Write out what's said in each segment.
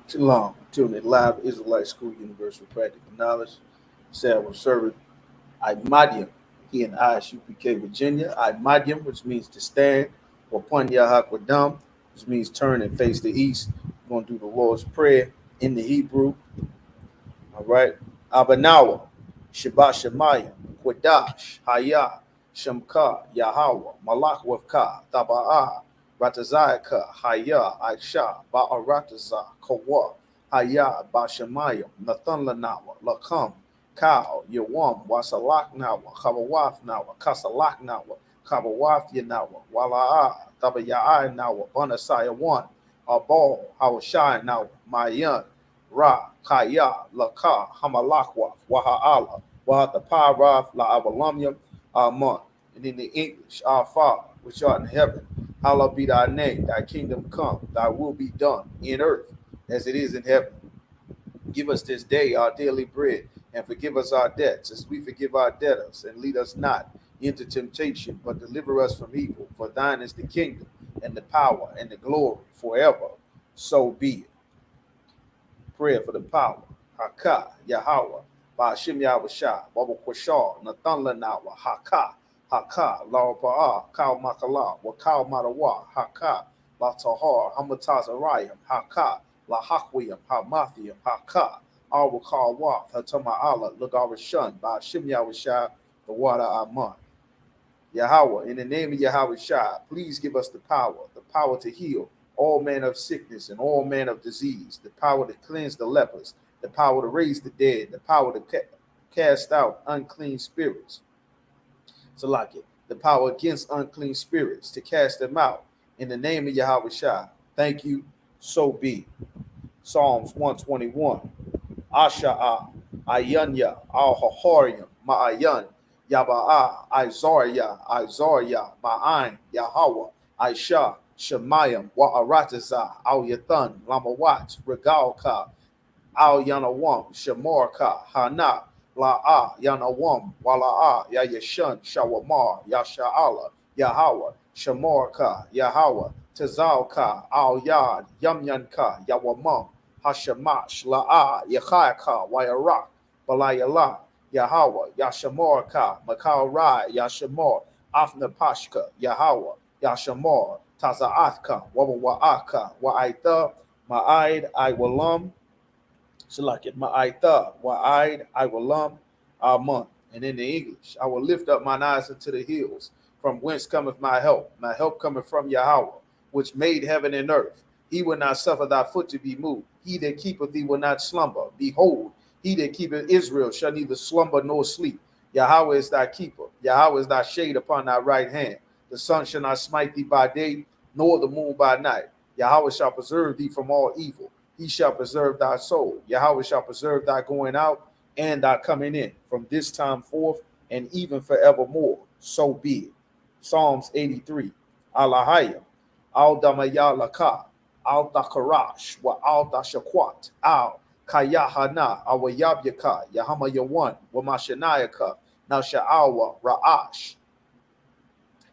Shalom. Tune in live Israelite School University of Practical Knowledge. Sad with servant Imadium here in Isupk, Virginia. Imadium, which means to stand, or Punya Hakwadam, which means turn and face the east. We're going to do the Lord's Prayer in the Hebrew. All right. Abanawa, Shabbat Shemayim, Kwadash, Haya, Shamka, Yahweh, Malakwavka, Taba'a, Ratazayaka, Haya, Aisha, Ba'arataza, Kawa, Haya, Bashamayim, Nathan Lanawa, Lakam, Kao, Yawam, Wasalak Nawa, Kabawaf Nawa, Kasalak Nawa, Kabawaf Yanawa, Wala'a, Tabaya'a Nawa, Banasaya 1, Abal, Hawashai Nawa, Mayan, Ra, Kaya, Laka, Hamalakwa, Waha'ala, Wahataparav, La Abalamyam, Amun. And in the English, Our Father, which art in heaven, hallowed be thy name, thy kingdom come, thy will be done in earth as it is in heaven. Give us this day our daily bread, and forgive us our debts as we forgive our debtors, and lead us not into temptation, but deliver us from evil. For thine is the kingdom, and the power, and the glory forever. So be it. Prayer for the power. Haka, Yahweh, Ba'ashim Yahweh Baba Kwashar, Nathan Lanawa, Haka, Haka, Laura Ba'a, Kal Makala, Wakal Matawa, Haka, La Tahar, Hamatazarayim, Haka, La Hakwiyam, Hamathiam, Haka, Al Wakal Wath, Hatama Allah, Lugarashun, Ba'ashim Yahweh the water Aman. Yahweh, in the name of Yahweh Shai, please give us the power to heal all manner of sickness and all manner of disease, the power to cleanse the lepers, the power to raise the dead, the power to cast out unclean spirits. So like it, the power against unclean spirits, to cast them out. In the name of Yahweh Shai, thank you, so be. Psalms 121. Asha'a, Ayanya, Al Hahorium, Ma'ayan, Yaba'a, Izarya, Ma'ain, Yahweh, Aisha, Shemayim, Wa'arataza, Al Yathan, Lamawat, Regalka, Al Yanawam, Shemorka, Hana, La'a, Yanawam, Wala'a, Yayashan, Shawamar, Yasha'ala, Yahweh, Shemorka, Yahweh, Tazalka, Al Yad, Yamyanka, Yawamam, Hashamash, La'a, Yachayaka, Wayarak, Balayala, Yahweh, Yashamorka, Makal Rai, Yashamor, Afna Pashka, Yahweh, Yashamor, Tazaathka, Wawa'aka, Wa'aitha, Ma'aid, Iwalam, Salakit, Ma'aitha, Wa'aid, Iwalam, Amun. And in the English, I will lift up mine eyes unto the hills, from whence cometh my help. My help cometh from Yahweh, which made heaven and earth. He will not suffer thy foot to be moved. He that keepeth thee will not slumber. Behold, he that keepeth Israel shall neither slumber nor sleep. Yahweh is thy keeper. Yahweh is thy shade upon thy right hand. The sun shall not smite thee by day, nor the moon by night. Yahweh shall preserve thee from all evil. He shall preserve thy soul. Yahweh shall preserve thy going out and thy coming in from this time forth and even forevermore. So be it. Psalms 83. Alahaya. Al damayalaka. Al dakarash. Wa al dashakwat. Al kayahana. Awayabyaka. Yahama yawan. Wa mashanayaka. Now sha'awa. Ra'ash.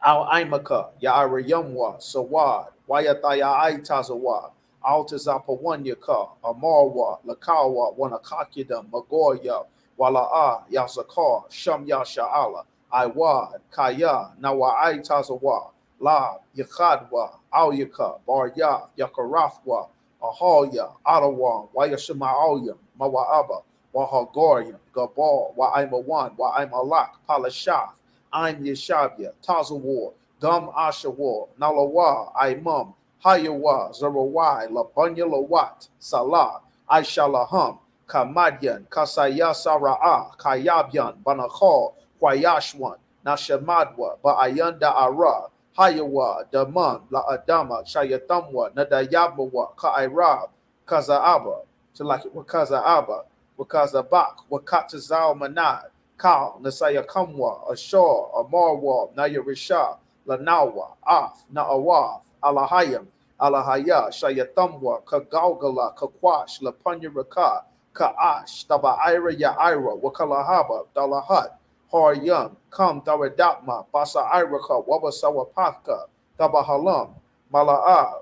Al Imaka, Ya'arayamwa, Sawad, Wayataya Aitazawa, Altazapawanyaka, Amarwa, Lakawa, Wanakakida, Magoya, Wala'a, Yasakar, Sham Yasha'ala, Iwad, Kaya, Nawa Aitazawa, La, Yakadwa, Auyaka, Barya, Yakarafwa, Ahaya, Adawan, Wayashima'alyam, Mawa'aba, Wahagorium, Gabal, Wa'aimawan, Wa'aimalak, Palashaf, I'm Yeshavia, Tazawar, Gum Ashawar, Nalawa, Imam, Hayawa, Zarawai, Labunya Lawat, Salah, Aishalaham, Kamadian, Kasaya Sara'a, Kayabyan, Banachal, Kwayashwan, Nashamadwa, Ba'ayanda Ara, Hayawa, Daman, La Adama, Shayatamwa, Nadayabwa, Ka'irab, Kazaaba, Kazaaba, Wakazabak, Wakatazal Manad, Kal, Nasaya Kamwa, Ashar, Amarwa, Nayarisha, Lanawa, Af, Naawaf, Alahayam, Alahaya, Shayatamwa, Kagalgala, Kakwash, Lapanyaraka, Kaash, Tabaira Yaira, Wakalahaba, Dalahat, Haryam, Kam Daradapma, Basa Iraka, Wabasawapaka, Tabahalam, Mala'a,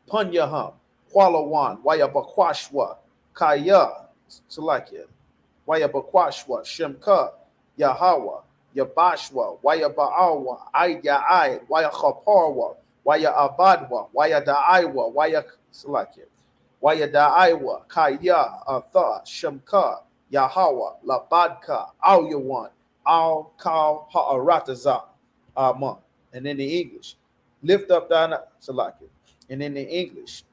Punyaham, Qualawan, Wayabakwashwa, Kaya, Salakia, Wayabakwashwa, Shemka, Yahawa, Yabashwa, Wayabaawa, Ayai, Wayachaparwa, Waya Abadwa, Waya Daiwa, Waya Salakia, Waya Daiwa, Kaya, Atha, Shemka, Yahawa, Labadka, Al Al Kal Ha'arataza, Aman. And in the English, lift up thine Salakia. And in the English,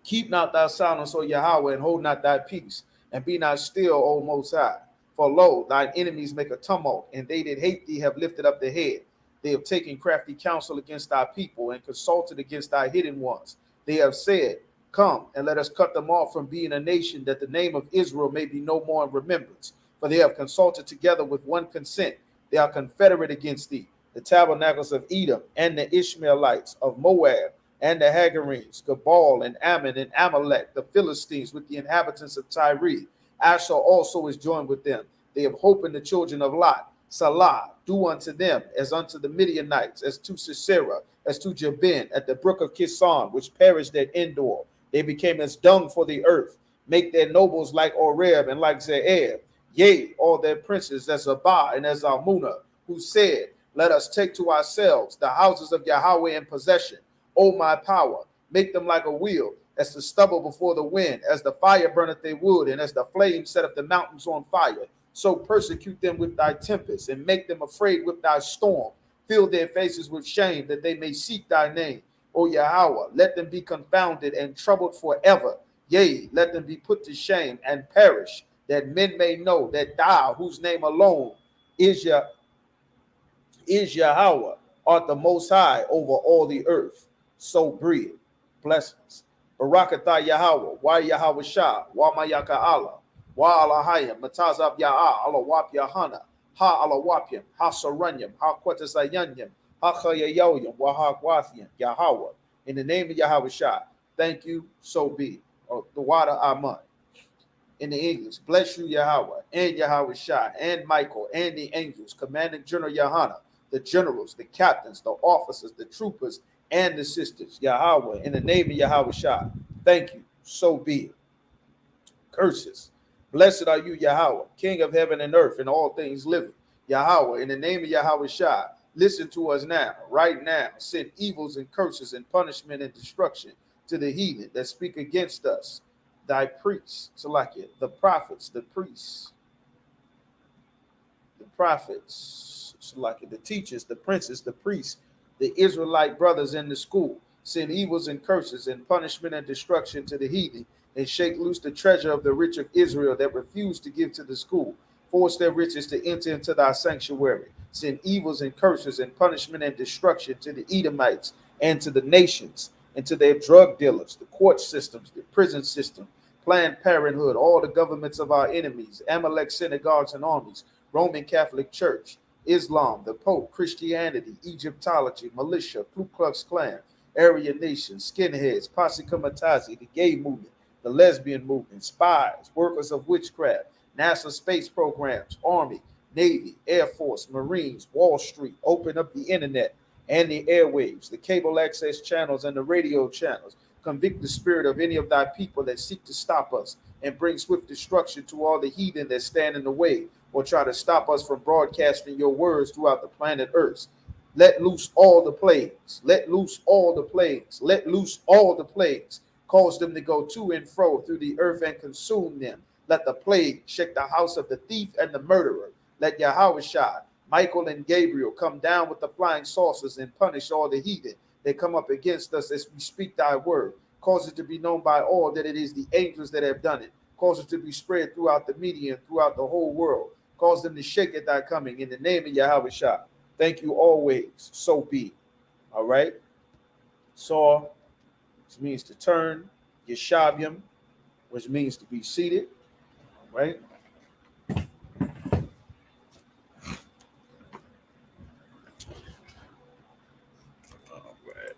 keep not thy silence, O Yahweh, and hold not thy peace, and be not still, O Most High. For lo, thine enemies make a tumult, and they that hate thee have lifted up their head. They have taken crafty counsel against thy people, and consulted against thy hidden ones. They have said, come, and let us cut them off from being a nation, that the name of Israel may be no more in remembrance. For they have consulted together with one consent. They are confederate against thee, the tabernacles of Edom, and the Ishmaelites of Moab, and the Hagarenes, Gabal and Ammon and Amalek, the Philistines with the inhabitants of Tyre. Asher also is joined with them. They have hope in the children of Lot. Salah, do unto them as unto the Midianites, as to Sisera, as to Jabin, at the brook of Kison, which perished at Endor. They became as dung for the earth. Make their nobles like Oreb and like Ze'er. Yea, all their princes as Zabah and as Almunah, who said, let us take to ourselves the houses of Yahweh in possession. O my power, make them like a wheel, as the stubble before the wind, as the fire burneth their wood, and as the flame setteth the mountains on fire. So persecute them with thy tempest, and make them afraid with thy storm. Fill their faces with shame, that they may seek thy name. O Yahweh, let them be confounded and troubled forever. Yea, let them be put to shame and perish, that men may know that thou, whose name alone is Yahweh, art the most high over all the earth. So breathe. Blessings. Barakatah Yahweh, Wa Yahweh Shah, Wa Mayaka Allah, Wa Alahayim, Matazab Ya'ah, Allah Wap Yahana, Ha Allah Wapyam, Ha Saranyam, Ha Quatasayanyam, Ha Chayayoyam, Wa Ha Gwathiam, Yahweh. In the name of Yahweh Shah, thank you, so be. The water Aman. In the English, bless you, Yahweh, and Yahweh Shah, and Michael, and the angels, commanding General Yahana, the generals, the captains, the officers, the troopers, and the sisters, Yahweh, in the name of Yahweh Shah. Thank you, so be it. Curses. Blessed are you, Yahweh, King of heaven and earth, and all things living. Yahweh, in the name of Yahweh Shah, listen to us now, right now. Send evils and curses and punishment and destruction to the heathen that speak against us. Thy priests, Salakia, the prophets, the priests, Salakia, the teachers, the princes, the priests, the Israelite brothers in the school. Send evils and curses and punishment and destruction to the heathen, and shake loose the treasure of the rich of Israel that refuse to give to the school. Force their riches to enter into thy sanctuary. Send evils and curses and punishment and destruction to the Edomites and to the nations, and to their drug dealers, the court systems, the prison system, Planned Parenthood, all the governments of our enemies, Amalek synagogues and armies, Roman Catholic Church, Islam, the Pope, Christianity, Egyptology, militia, Ku Klux Klan, Aryan Nation, skinheads, Posse Comitazi, the gay movement, the lesbian movement, spies, workers of witchcraft, NASA space programs, Army, Navy, Air Force, Marines, Wall Street, open up the internet and the airwaves, the cable access channels and the radio channels. Convict the spirit of any of thy people that seek to stop us, and bring swift destruction to all the heathen that stand in the way or try to stop us from broadcasting your words throughout the planet Earth. Let loose all the plagues. Let loose all the plagues. Let loose all the plagues. Cause them to go to and fro through the earth and consume them. Let the plague shake the house of the thief and the murderer. Let Yahweh Shah, Michael and Gabriel come down with the flying saucers and punish all the heathen that come up against us as we speak thy word. Cause it to be known by all that it is the angels that have done it. Cause it to be spread throughout the media and throughout the whole world. Cause them to shake at thy coming in the name of Yahweh Shah. Thank you always. So be. All right. Saw, which means to turn. Yeshavium, which means to be seated. All right. All right.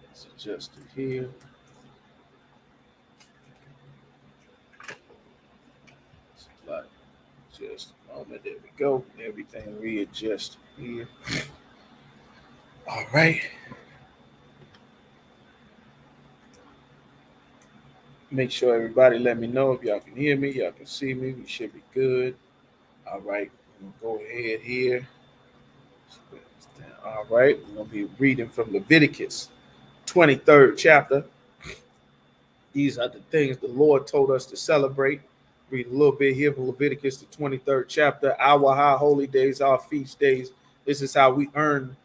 Let's adjust it here. Like just a moment. There we go. Everything readjusted here. All right. Make sure everybody let me know if y'all can hear me, y'all can see me. We should be good. All right, we'll go ahead here. All right, we're going to be reading from Leviticus 23rd chapter. These are the things the Lord told us to celebrate. Read a little bit here from Leviticus, the 23rd chapter. Our high holy days, our feast days. This is how we earn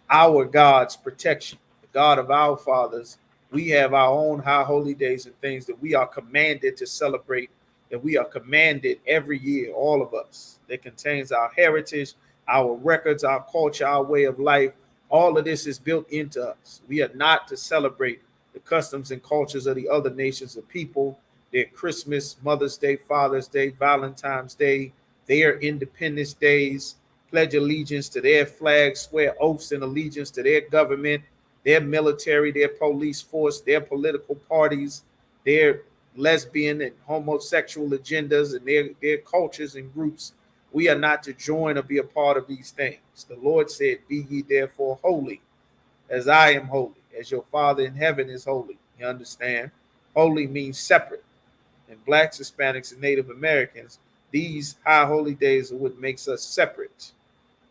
our God's protection, the God of our fathers. We have our own high holy days and things that we are commanded to celebrate, that we are commanded every year, all of us. That contains our heritage, our records, our culture, our way of life. All of this is built into us. We are not to celebrate the customs and cultures of the other nations of people, their Christmas, Mother's Day, Father's Day, Valentine's Day, their Independence Days, pledge allegiance to their flag, swear oaths and allegiance to their government, their military, their police force, their political parties, their lesbian and homosexual agendas, and their cultures and groups. We are not to join or be a part of these things. The Lord said, "Be ye therefore holy, as I am holy, as your Father in heaven is holy." You understand? Holy means separate. And blacks, Hispanics, and Native Americans, these high holy days are what makes us separate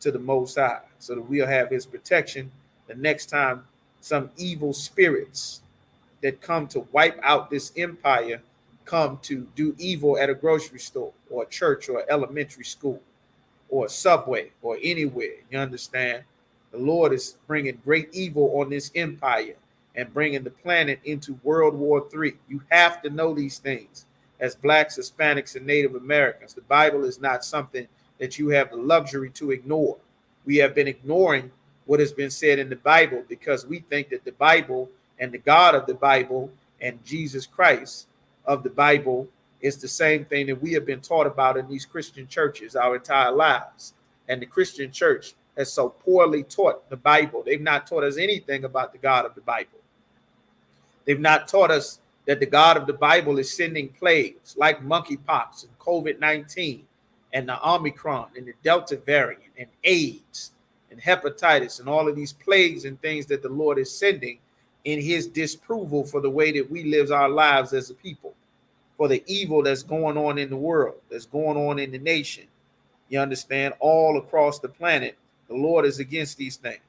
to the Most High, so that we'll have His protection the next time some evil spirits that come to wipe out this empire come to do evil at a grocery store or a church or elementary school or a subway or anywhere. You understand? The Lord is bringing great evil on this empire and bringing the planet into World War III. You have to know these things as blacks, Hispanics, and Native Americans. The Bible is not something that you have the luxury to ignore. We have been ignoring what has been said in the Bible because we think that the Bible and the God of the Bible and Jesus Christ of the Bible is the same thing that we have been taught about in these Christian churches our entire lives. And the Christian church has so poorly taught the Bible. They've not taught us anything about the God of the Bible. They've not taught us that the God of the Bible is sending plagues like monkeypox and COVID-19 and the Omicron and the Delta variant and AIDS and hepatitis and all of these plagues and things that the Lord is sending in His disapproval for the way that we live our lives as a people, for the evil that's going on in the world, that's going on in the nation. You understand? All across the planet, the Lord is against these things.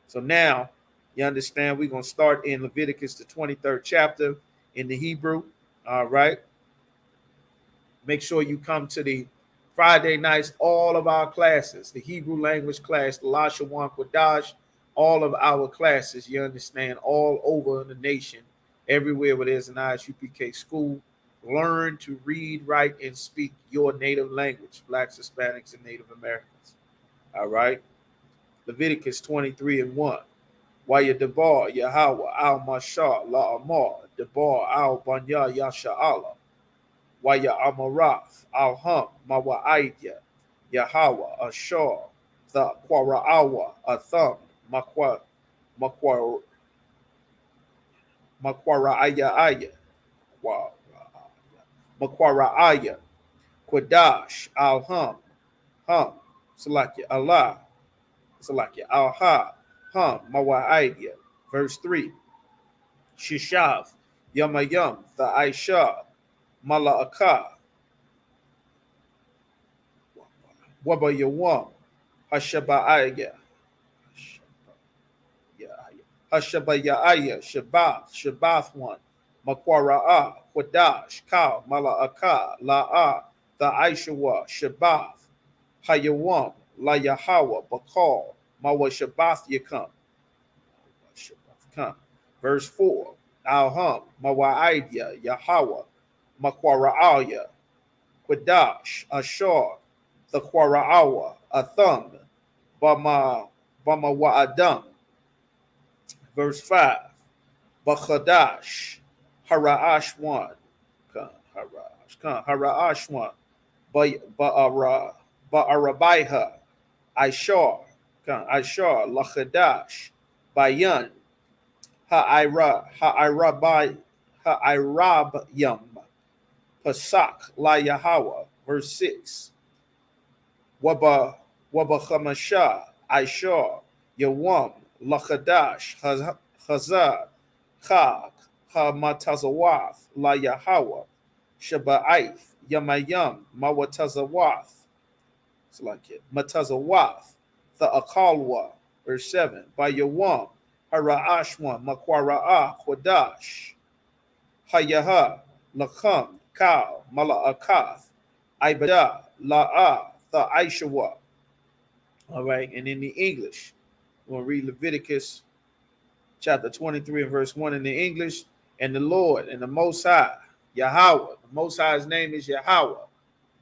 So now, you understand, we're going to start in Leviticus, the 23rd chapter in the Hebrew. All right. Make sure you come to the Friday nights, all of our classes, the Hebrew language class, the Lashawan Kodash, all of our classes, you understand, all over the nation, everywhere where there's an Isupk school. Learn to read, write, and speak your native language, blacks, Hispanics, and Native Americans. All right. Leviticus 23:1. Waya Debar, Yahweh, Al Mashah, La Amar, Debar, Al Banya, Yasha'Allah, Waya Amarath, Al Hum, Mawa'idya, Yahweh, Ashar, the Quara'awa, Atham, Makwara'aya, Aya, Makwara'aya, Quadash, Al Hum, Salakia, Allah, Salakia, Al Ha, Mawa'idya. Verse 3. Shishav, Yamayam, the Aisha, Mala'aka, Wabayawam, Hashaba'aya, Hashabayaya, Shabath one, Makwara'a, Quadash, Ka, Mala'aka, La'a, the Aishawa, Shabath, Hayawam, La Yahawa, Bakal, Mawa Shabath Yakam. Verse 4. Alham, Mawa'idya, Yahweh, Makwara'aya, Quadash, Ashar, the Quara'awa, Atham, Bama Wa'adam. Verse 5. Bachadash, Hara'ashwan, Hara'ashwan, Ba'arabaiha, Ishar, Lachadash, Bayan, Ha'irabyam, Pasak, La Yahweh. Verse 6. Wabachamasha, Ishar, Yawam, Lachadash, Chazar, Chag, Hamatazawath, La Yahweh, Shaba'ith, Yamayam, Mawatazawath. It's like it. Matazawath, the Akalwa, verse 7. By Yawam, Hara'ashwan, Makwara'ah, Kwadash, Hayaha, Lakam, Kal, Mala'akath, Ibada, La'ah, the Aishawa. All right, and in the English, we're going to read Leviticus chapter 23 and verse 1 in the English. And the Lord and the Most High, Yahweh, the Most High's name is Yahweh.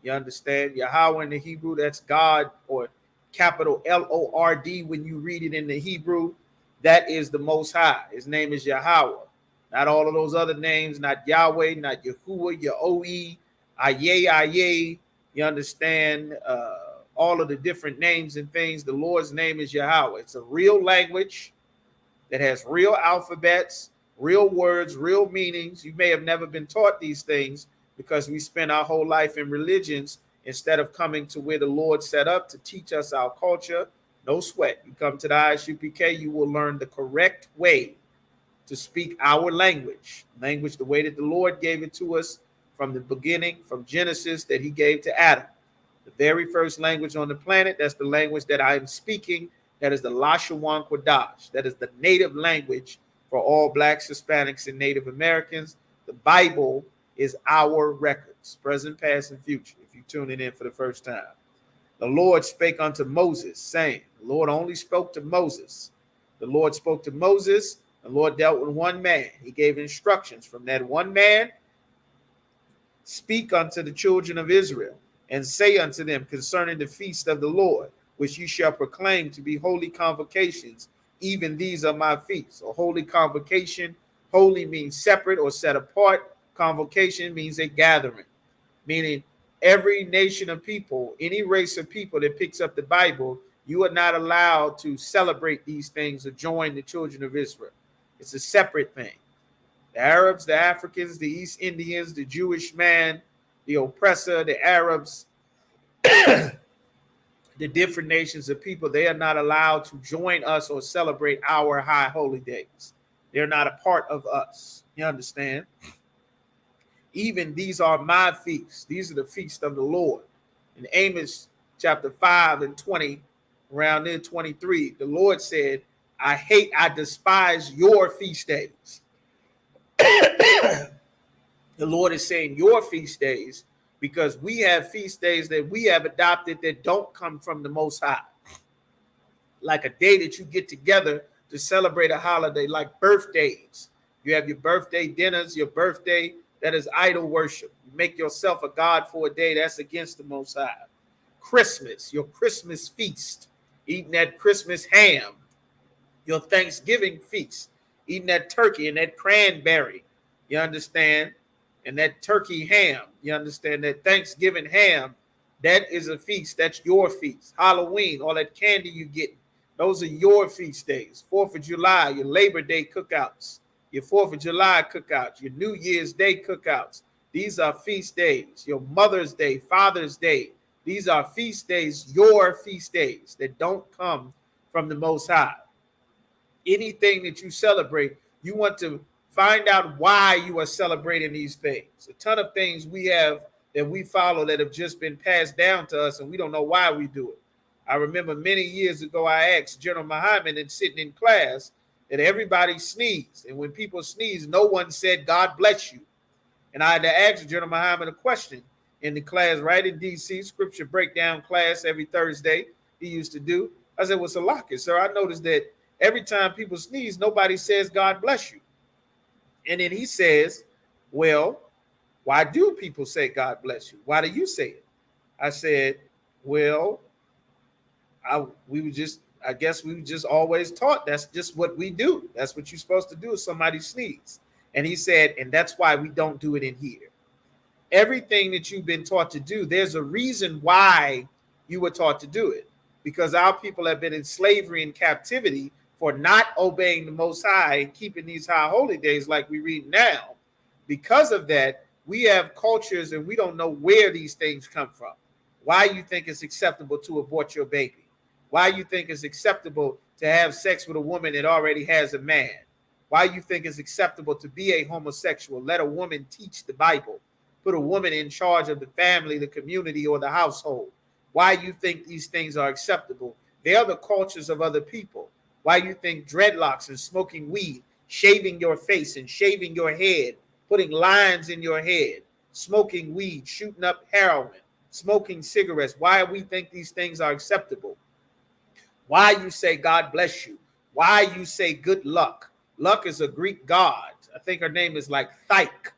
You understand? Yahweh in the Hebrew, that's God, or capital Lord when you read it in the Hebrew. That is the Most High. His name is Yahweh. Not all of those other names, not Yahweh, not Yahuwah, Yaoi, Aye. You understand? All of the different names and things. The Lord's name is Yahweh. It's a real language that has real alphabets, real words, real meanings. You may have never been taught these things because we spend our whole life in religions instead of coming to where the Lord set up to teach us our culture. No sweat. You come to the Isupk, you will learn the correct way to speak our language, the way that the Lord gave it to us from the beginning, from Genesis, that he gave to Adam. The very first language on the planet, that's the language that I am speaking. That is the Lashawan Kodash. That is the native language for all blacks, Hispanics, and Native Americans. The Bible is our records, present, past, and future, if you're tuning in for the first time. The Lord spake unto Moses, saying, the Lord only spoke to Moses. The Lord spoke to Moses. The Lord dealt with one man. He gave instructions from that one man. Speak unto the children of Israel, and say unto them concerning the feast of the Lord, which you shall proclaim to be holy convocations. Even these are my feasts. A holy convocation, holy means separate or set apart. Convocation means a gathering, meaning every nation of people, any race of people that picks up the Bible, you are not allowed to celebrate these things or join the children of Israel. It's a separate thing. The Arabs, the Africans, the East Indians, the Jewish man, the oppressor, the Arabs, the different nations of people, they are not allowed to join us or celebrate our high holy days. They're not a part of us. You understand? Even these are my feasts. These are the feasts of the Lord. In Amos chapter 5 and 20, around there 23, the Lord said, I despise your feast days. The Lord is saying your feast days, because we have feast days that we have adopted that don't come from the Most High. Like a day that you get together to celebrate a holiday, like birthdays. You have your birthday dinners, your birthday, that is idol worship. You make yourself a god for a day, that's against the Most High. Christmas, your Christmas feast, eating that Christmas ham. Your Thanksgiving feast, eating that turkey and that cranberry. You understand? And that turkey ham, you understand, that Thanksgiving ham, that is a feast. That's your feast. Halloween, all that candy you get, those are your feast days. 4th of July, your Labor Day cookouts, your 4th of July cookouts, your New Year's Day cookouts. These are feast days. Your Mother's Day, Father's Day. These are feast days, your feast days that don't come from the Most High. Anything that you celebrate, you want to find out why you are celebrating these things. A ton of things we have that we follow that have just been passed down to us, and we don't know why we do it. I remember many years ago, I asked General Muhammad, and sitting in class, that everybody sneezed. And when people sneeze, no one said, God bless you. And I had to ask General Muhammad a question in the class right in D.C., scripture breakdown class every Thursday he used to do. I said, well, Salaki, sir, I noticed that every time people sneeze, nobody says, God bless you. And then he says, well, why do people say, God bless you? Why do you say it? I said, well, I guess we were just always taught that's just what we do. That's what you're supposed to do if somebody sneezes. And he said, and that's why we don't do it in here. Everything that you've been taught to do, there's a reason why you were taught to do it. Because our people have been in slavery and captivity for not obeying the Most High and keeping these high holy days like we read now. Because of that, we have cultures and we don't know where these things come from. Why you think it's acceptable to abort your baby? Why you think it's acceptable to have sex with a woman that already has a man? Why you think it's acceptable to be a homosexual? Let a woman teach the Bible. Put a woman in charge of the family, the community, or the household. Why you think these things are acceptable? They are the cultures of other people. Why you think dreadlocks and smoking weed, shaving your face and shaving your head, putting lines in your head, smoking weed, shooting up heroin, smoking cigarettes, why we think these things are acceptable? Why you say God bless you? Why you say good luck? Luck is a Greek god. I think her name is like Thyke,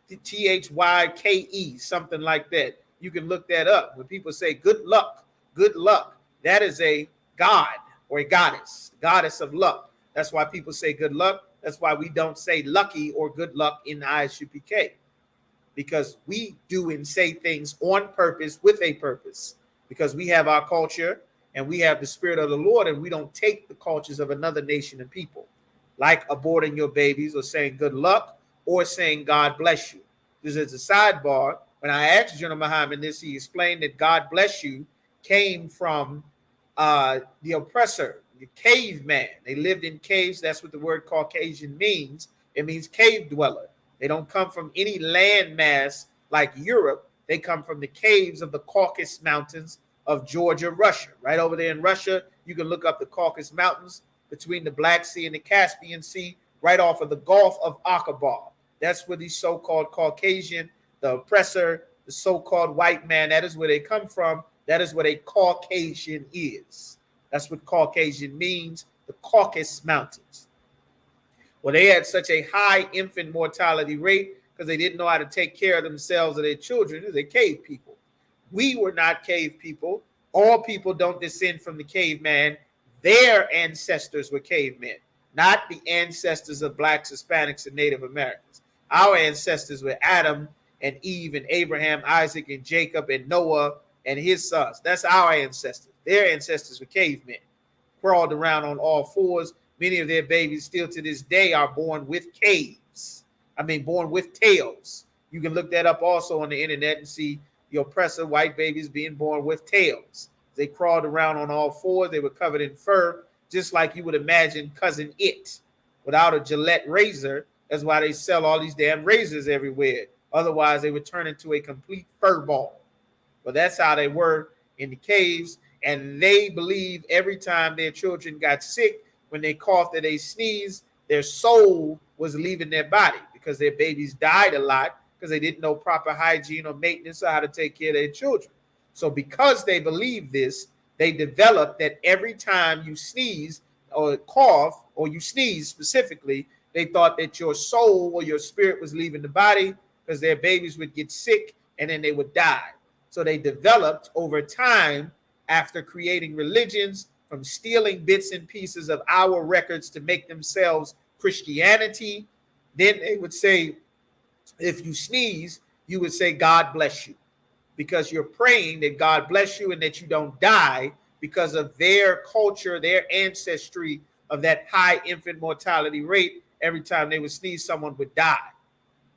Thyke, something like that. You can look that up. When people say good luck, that is a god or a goddess of luck. That's why people say good luck. That's why we don't say lucky or good luck in the Isupk, because we do and say things on purpose with a purpose, because we have our culture and we have the spirit of the Lord, and we don't take the cultures of another nation and people, like aborting your babies or saying good luck or saying God bless you. This is a sidebar. When I asked General Muhammad this, he explained that God bless you came from the oppressor, the caveman. They lived in caves. That's what the word Caucasian means. It means cave dweller. They don't come from any land mass like Europe. They come from the caves of the Caucasus Mountains of Georgia, Russia. Right over there in Russia, you can look up the Caucasus Mountains between the Black Sea and the Caspian Sea, right off of the Gulf of Aqaba. That's where these so-called Caucasian, the oppressor, the so-called white man, that is where they come from. That is what a Caucasian is. That's what Caucasian means, the Caucasus Mountains. Well, they had such a high infant mortality rate because they didn't know how to take care of themselves or their children. They're cave people. We were not cave people. All people don't descend from the caveman. Their ancestors were cavemen, not the ancestors of blacks, Hispanics, and Native Americans. Our ancestors were Adam and Eve and Abraham, Isaac and Jacob and Noah and his sons. That's our ancestors. Their ancestors were cavemen, crawled around on all fours. Many of their babies still to this day are born with born with tails. You can look that up also on the internet and see the oppressor white babies being born with tails. They crawled around on all fours. They were covered in fur, just like you would imagine Cousin It without a Gillette razor. That's why they sell all these damn razors everywhere. Otherwise, they would turn into a complete fur ball. But that's how they were in the caves. And they believe every time their children got sick, when they coughed or they sneezed, their soul was leaving their body, because their babies died a lot because they didn't know proper hygiene or maintenance or how to take care of their children. So because they believe this, they developed that every time you sneeze or cough, or you sneeze specifically, they thought that your soul or your spirit was leaving the body, because their babies would get sick and then they would die. So they developed over time, after creating religions, from stealing bits and pieces of our records to make themselves Christianity. Then they would say, if you sneeze, you would say, God bless you, because you're praying that God bless you and that you don't die, because of their culture, their ancestry of that high infant mortality rate. Every time they would sneeze, someone would die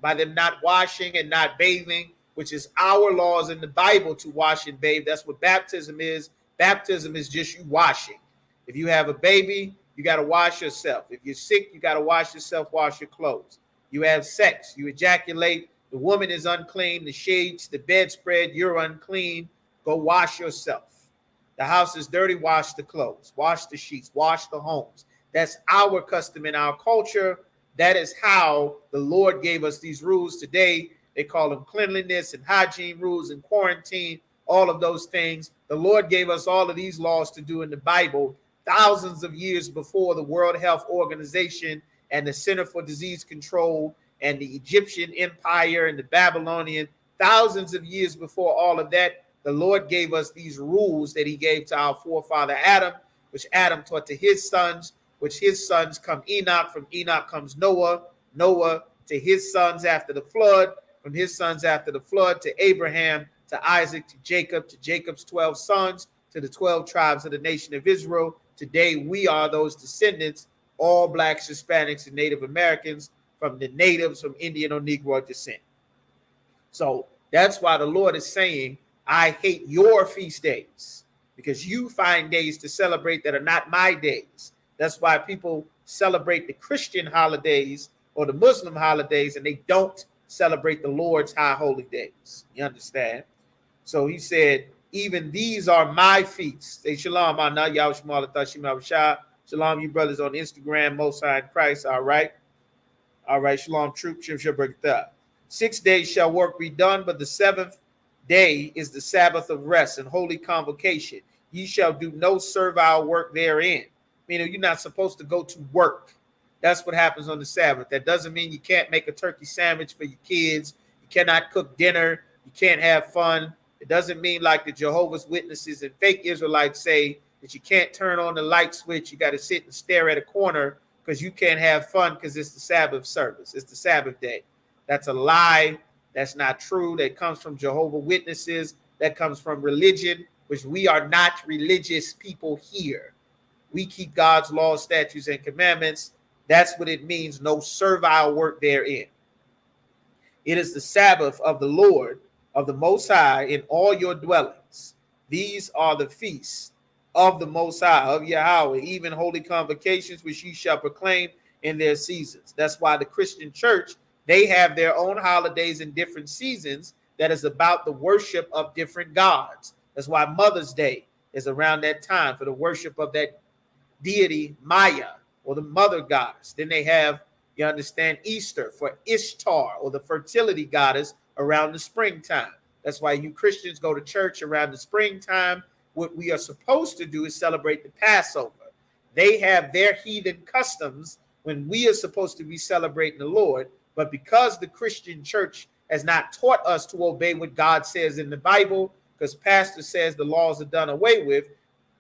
by them not washing and not bathing, which is our laws in the Bible to wash and bathe. That's what baptism is. Baptism is just you washing. If you have a baby, you got to wash yourself. If you're sick, you got to wash yourself, wash your clothes. You have sex, you ejaculate, the woman is unclean, the sheets, the bedspread, you're unclean. Go wash yourself. The house is dirty, wash the clothes, wash the sheets, wash the homes. That's our custom in our culture. That is how the Lord gave us these rules today. They call them cleanliness and hygiene rules and quarantine, all of those things. The Lord gave us all of these laws to do in the Bible thousands of years before the World Health Organization and the Center for Disease Control and the Egyptian Empire and the Babylonian. Thousands of years before all of that, the Lord gave us these rules that he gave to our forefather Adam, which Adam taught to his sons, which his sons come Enoch. From Enoch comes Noah. Noah to his sons after the flood. From his sons after the flood to Abraham, to Isaac, to Jacob's 12 sons, to the 12 tribes of the nation of Israel. Today, we are those descendants, all blacks, Hispanics, and Native Americans, from the natives, from Indian or Negro descent. So that's why the Lord is saying, I hate your feast days, because you find days to celebrate that are not my days. That's why people celebrate the Christian holidays or the Muslim holidays, and they don't celebrate the Lord's high holy days. You understand? So he said, even these are my feasts. Say shalom, Anna, Yahushua, Tashim, Yahushua. Shalom, you brothers on Instagram, Most High in Christ. All right. All right. Shalom, troop, Shem Shabbat. 6 days shall work be done, but the seventh day is the Sabbath of rest and holy convocation. Ye shall do no servile work therein. Meaning you're not supposed to go to work. That's what happens on the Sabbath. That doesn't mean you can't make a turkey sandwich for your kids. You cannot cook dinner. You can't have fun. It doesn't mean like the Jehovah's Witnesses and fake Israelites say that you can't turn on the light switch. You got to sit and stare at a corner because you can't have fun because it's the Sabbath service. It's the Sabbath day. That's a lie. That's not true. That comes from Jehovah's Witnesses. That comes from religion, which we are not religious people here. We keep God's laws, statutes, and commandments. That's what it means, no servile work therein. It is the Sabbath of the Lord, of the Most High, in all your dwellings. These are the feasts of the Most High, of Yahweh, even holy convocations, which ye shall proclaim in their seasons. That's why the Christian church, they have their own holidays in different seasons that is about the worship of different gods. That's why Mother's Day is around that time for the worship of that deity Maya, or the mother goddess. Then they have, you understand, Easter for Ishtar, or the fertility goddess, around the springtime. That's why you Christians go to church around the springtime. What we are supposed to do is celebrate the Passover. They have their heathen customs when we are supposed to be celebrating the Lord. But because the Christian church has not taught us to obey what God says in the Bible, because pastor says the laws are done away with,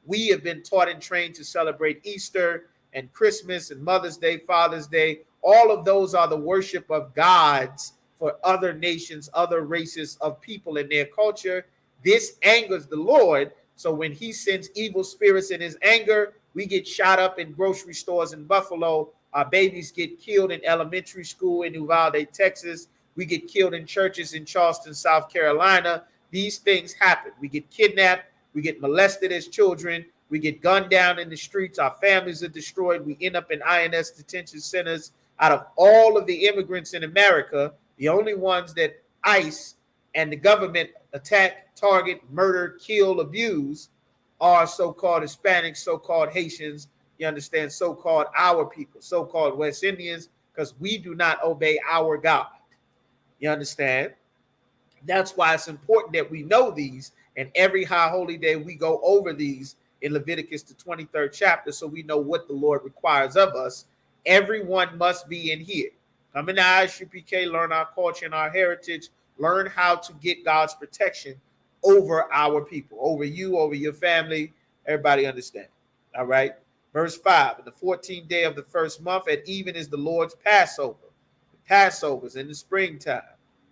we have been taught and trained to celebrate Easter and Christmas and Mother's Day, Father's Day. All of those are the worship of gods for other nations, other races of people in their culture. This angers the Lord. So when he sends evil spirits in his anger, we get shot up in grocery stores in Buffalo. Our babies get killed in elementary school in Uvalde, Texas. We get killed in churches in Charleston, South Carolina. These things happen. We get kidnapped. We get molested as children. We get gunned down in the streets. Our families are destroyed. We end up in INS detention centers. Out of all of the immigrants in America, the only ones that ICE and the government attack, target, murder, kill, abuse are so-called Hispanics, so-called Haitians, you understand, so-called our people, so-called West Indians, because we do not obey our God. You understand? That's why it's important that we know these, and every high holy day we go over these in Leviticus, the 23rd chapter, so we know what the Lord requires of us. Everyone must be in here. Come in the Isupk, learn our culture and our heritage, learn how to get God's protection over our people, over you, over your family. Everybody understand. All right. Verse 5, in the 14th day of the first month at even is the Lord's Passover. The Passover's in the springtime.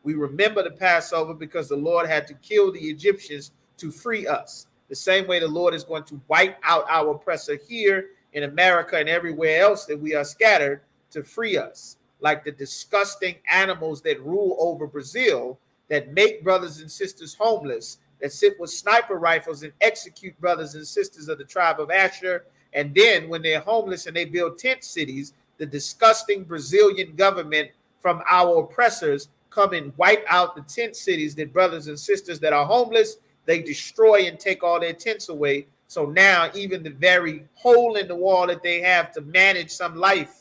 We remember the Passover because the Lord had to kill the Egyptians to free us. The same way the Lord is going to wipe out our oppressor here in America and everywhere else that we are scattered to free us. Like the disgusting animals that rule over Brazil, that make brothers and sisters homeless, that sit with sniper rifles and execute brothers and sisters of the tribe of Asher. And then when they're homeless and they build tent cities, the disgusting Brazilian government from our oppressors come and wipe out the tent cities that brothers and sisters that are homeless, they destroy and take all their tents away. So now even the very hole in the wall that they have to manage some life,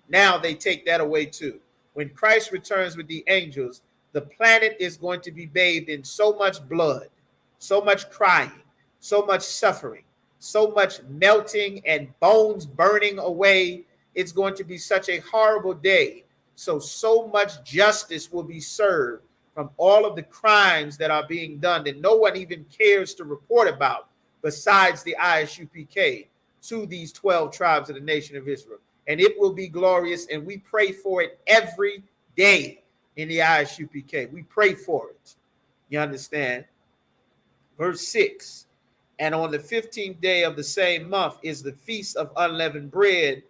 now they take that away too. When Christ returns with the angels, the planet is going to be bathed in so much blood, so much crying, so much suffering, so much melting and bones burning away. It's going to be such a horrible day. So much justice will be served from all of the crimes that are being done that no one even cares to report about besides the Isupk to these 12 tribes of the nation of Israel. And it will be glorious, and we pray for it every day in the Isupk. We pray for it. You understand? Verse 6, and on the 15th day of the same month is the feast of unleavened bread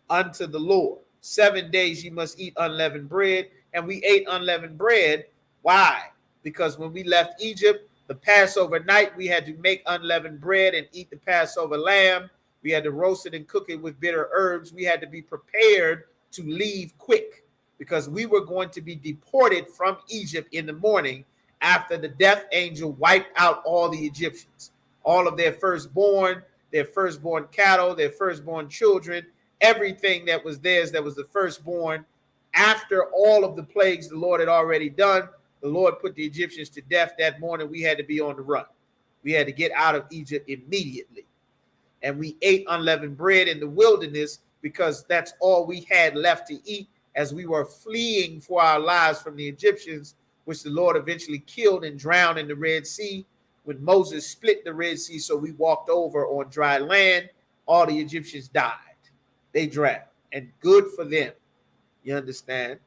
unto the Lord. 7 days you must eat unleavened bread. And we ate unleavened bread. Why? Because when we left Egypt, the Passover night, we had to make unleavened bread and eat the Passover lamb. We had to roast it and cook it with bitter herbs. We had to be prepared to leave quick because we were going to be deported from Egypt in the morning after the death angel wiped out all the Egyptians, all of their firstborn cattle, their firstborn children, everything that was theirs that was the firstborn. After all of the plagues the Lord had already done, the Lord put the Egyptians to death that morning. We had to be on the run. We had to get out of Egypt immediately. And we ate unleavened bread in the wilderness because that's all we had left to eat as we were fleeing for our lives from the Egyptians, which the Lord eventually killed and drowned in the Red Sea. When Moses split the Red Sea so we walked over on dry land, all the Egyptians died. They drowned, and good for them. You understand?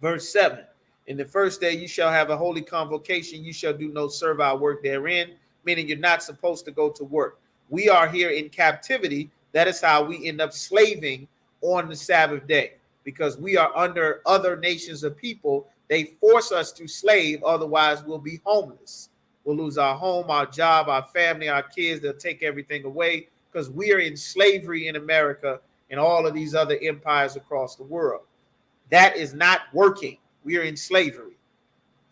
Verse 7, in the first day you shall have a holy convocation. You shall do no servile work therein, meaning you're not supposed to go to work. We are here in captivity. That is how we end up slaving on the Sabbath day, because we are under other nations of people. They force us to slave, otherwise we'll be homeless. We'll lose our home, our job, our family, our kids. They'll take everything away because we are in slavery in America and all of these other empires across the world. That is not working. We are in slavery.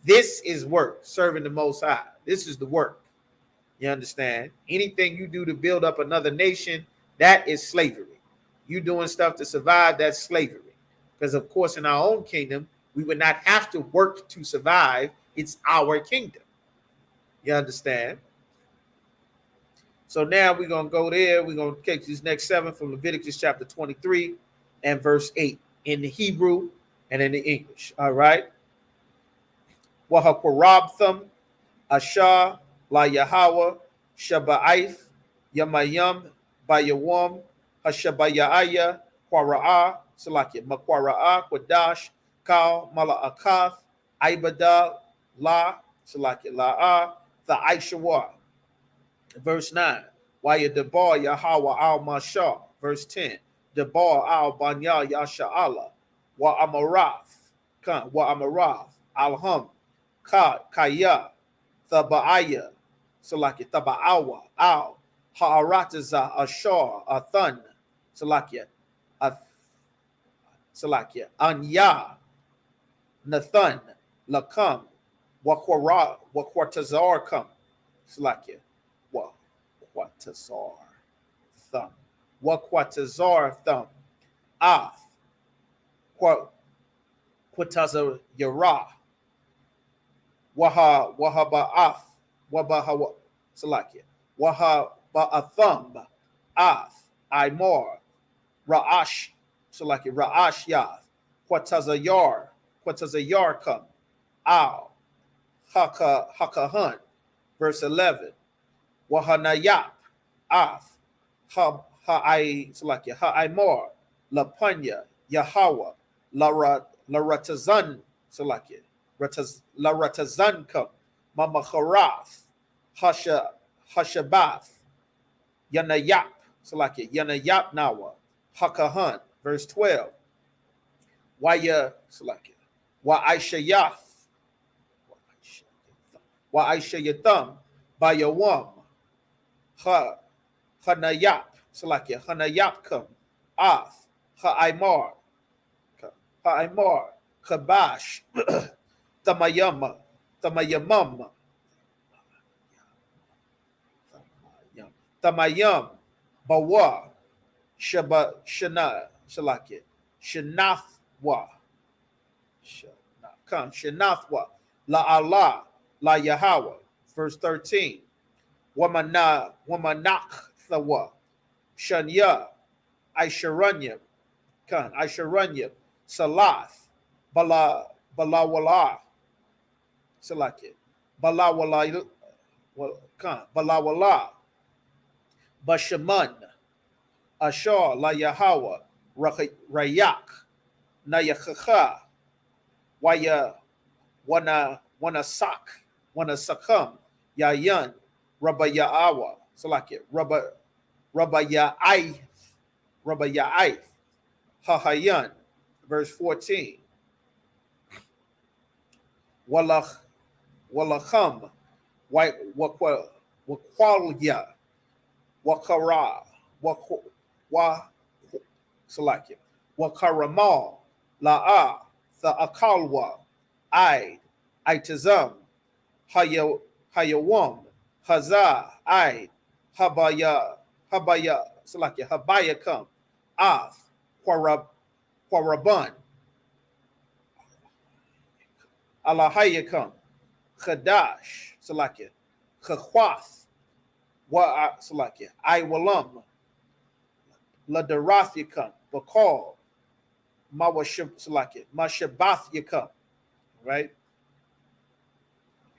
This is work, serving the Most High. This is the work. You understand? Anything you do to build up another nation, that is slavery. You doing stuff to survive, that's slavery. Because, of course, in our own kingdom, we would not have to work to survive. It's our kingdom. You understand? So now we're going to go there. We're going to take these next 7 from Leviticus chapter 23 and verse 8 in the Hebrew and in the English. All right. Wahakorabtham, Asha, La Yahweh, Shaba'if, Yamayam, Bayawam, Hashabayaya, Quara'a, Salakia, Makwara'a, Quadash, Kal, Mala'akath, Ibada, La, Salakia, La'a, the Aishawa. Verse 9, Waya Debar Yahweh al Mashah. Verse 10, Debar al Banya Yasha'ala, Wa Amarath, Wa Amarath, Alham, Kaya, Thaba'aya, Salakia, Thaba'awa, Al, Ha'arataza, Ashar, Athan, Salakia, Salakia, Anya, Nathan, Lakam, Wakwartazar come, Salakia, Wakwatazar thumb, Wakwatazar thumb, Ath, Quatazar Yara, Wahaba'ath, Wabahawa, Salakia, Wahaba'athum, Ath, Imar, Ra'ash, Salakia, Ra'ash Yath, Quatazayar come, Al, Hakahan, verse 11, Wahanayap, Af, Ha'imor, Lapanya, Yahweh, Laratazan, Salakia, Laratazan come, Mamacharath, Hashabath, Yanayap, Salakia, Yanayap Nawa, Hakahan, verse 12, Waya, Salakia, Wa'aishayath, Wa'aishayatham, Bayawam, Hanayap, Salakia, Hanayap come, Ath, Ha'imar, Kabash, Tamayamam, Tamayam, Bawa, Shana, Salakia, Shanathwa, Shanathwa, La Allah, La Yahweh, verse 13, Wamanach Thawa, Shanya, Aisharanyam, Salath, Balawala, Salakia, Balawala, Balawala, Bashaman, Ashar, La Yahweh, Rayak, Nayachacha, Waya, Wanasakam, Yayan, Rabbayaawa, Salakia, Rabbayaith, Hahayan, verse 14, Walacham, Wakwalya, Wakara, wa Salakia, wa karamal, la'a, the akalwa, itazam, hayawam, haza, habaya, Salakia, habayakam, ath, quaraban, alahayakam, Chadash, Salakia, Chachwath, Salakia, Iwalam, Ladarath Yakam, Bakal, Salakia, Mashabath Yakam, right?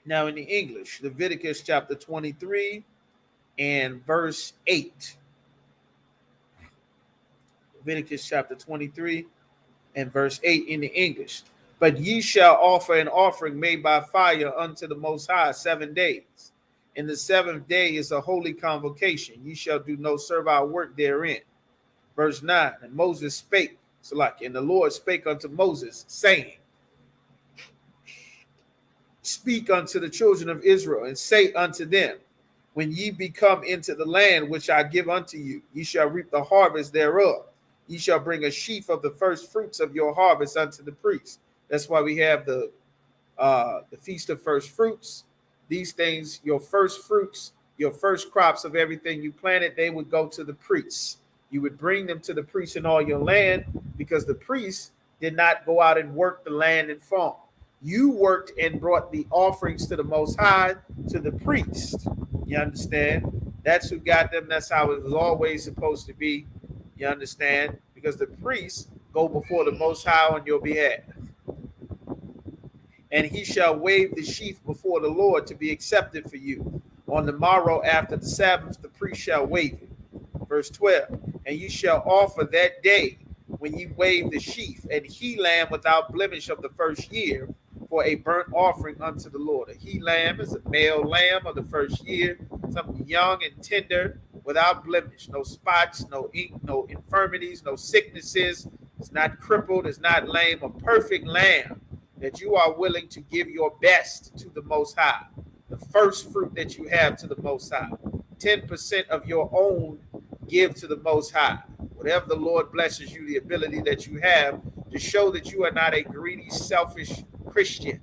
Now in the English, Leviticus chapter 23 and verse 8. Leviticus chapter 23 and verse 8 in the English. But ye shall offer an offering made by fire unto the Most High 7 days. And the seventh day is a holy convocation. Ye shall do no servile work therein. Verse 9, and Moses spake, and the Lord spake unto Moses, saying, speak unto the children of Israel, and say unto them, when ye be come into the land which I give unto you, ye shall reap the harvest thereof. Ye shall bring a sheaf of the first fruits of your harvest unto the priest. That's why we have the feast of first fruits. These things, your first fruits, your first crops of everything you planted, they would go to the priests. You would bring them to the priests in all your land, because the priests did not go out and work the land and farm. You worked and brought the offerings to the Most High, to the priest. You understand? That's who got them. That's how it was always supposed to be. You understand? Because the priests go before the Most High on your behalf. And he shall wave the sheaf before the Lord to be accepted for you. On the morrow after the Sabbath, the priest shall wave it. Verse 12, and you shall offer that day when you wave the sheaf, and he lamb without blemish of the first year, for a burnt offering unto the Lord. A he lamb is a male lamb of the first year, something young and tender, without blemish, no spots, no ink, no infirmities, no sicknesses. It's not crippled, it's not lame, a perfect lamb that you are willing to give your best to the Most High, the first fruit that you have to the Most High. 10% of your own give to the Most High. Whatever the Lord blesses you, the ability that you have to show that you are not a greedy, selfish Christian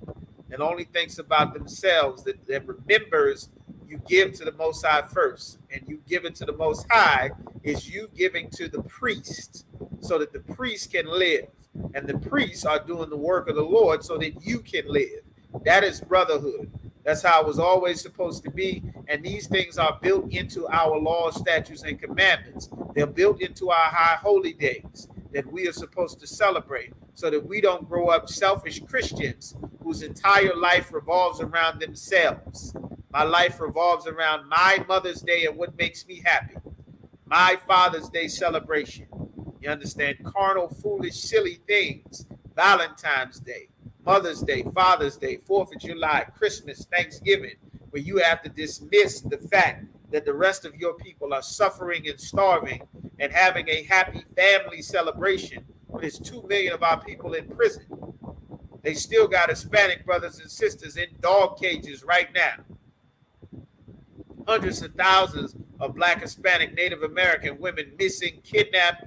that only thinks about themselves, that remembers you give to the Most High first, and you give it to the Most High is you giving to the priest so that the priest can live, and the priests are doing the work of the Lord so that you can live. That is brotherhood. That's how it was always supposed to be. And these things are built into our laws, statutes, and commandments. They're built into our high holy days that we are supposed to celebrate, so that we don't grow up selfish Christians whose entire life revolves around themselves. My life revolves around my Mother's Day and what makes me happy. My Father's Day celebration. You understand? Carnal, foolish, silly things. Valentine's Day, Mother's Day, Father's Day, 4th of July, Christmas, Thanksgiving, where you have to dismiss the fact that the rest of your people are suffering and starving and having a happy family celebration, but there's 2 million of our people in prison. They still got Hispanic brothers and sisters in dog cages right now. Hundreds of thousands of Black, Hispanic, Native American women missing, kidnapped.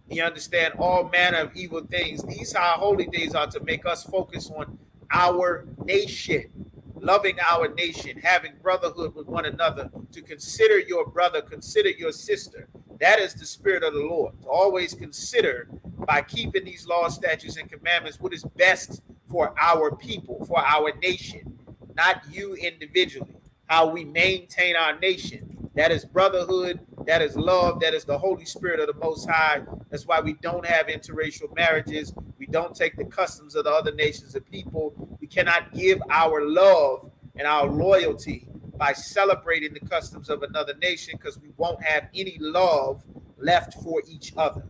You understand, all manner of evil things. These high holy days are to make us focus on our nation, loving our nation, having brotherhood with one another, to consider your brother, consider your sister. That is the spirit of the Lord. To always consider, by keeping these laws, statutes, and commandments, what is best for our people, for our nation, not you individually. How we maintain our nation. That is brotherhood. That is love. That is the Holy Spirit of the Most High. That's why we don't have interracial marriages. We don't take the customs of the other nations of people. We cannot give our love and our loyalty by celebrating the customs of another nation, because we won't have any love left for each other.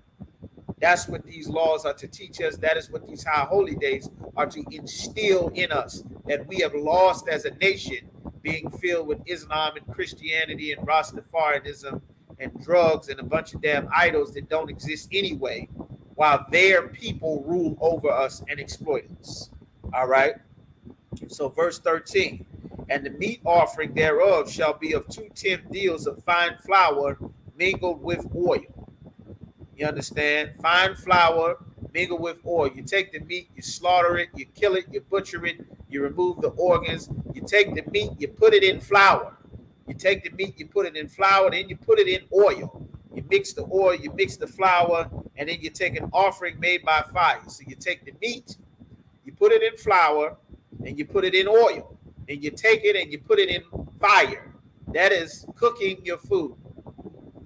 That's what these laws are to teach us. That is what these high holy days are to instill in us, that we have lost as a nation, being filled with Islam and Christianity and Rastafarianism and drugs and a bunch of damn idols that don't exist anyway, while their people rule over us and exploit us. All right. So verse 13, and the meat offering thereof shall be of 2 tenth deals of fine flour mingled with oil. You understand? Fine flour mingled with oil. You take the meat, you slaughter it, you kill it, you butcher it, you remove the organs. You take the meat, you put it in flour. You take the meat, you put it in flour, then you put it in oil. You mix the oil, you mix the flour, and then you take an offering made by fire. So you take the meat, you put it in flour, and you put it in oil. And you take it and you put it in fire. That is cooking your food.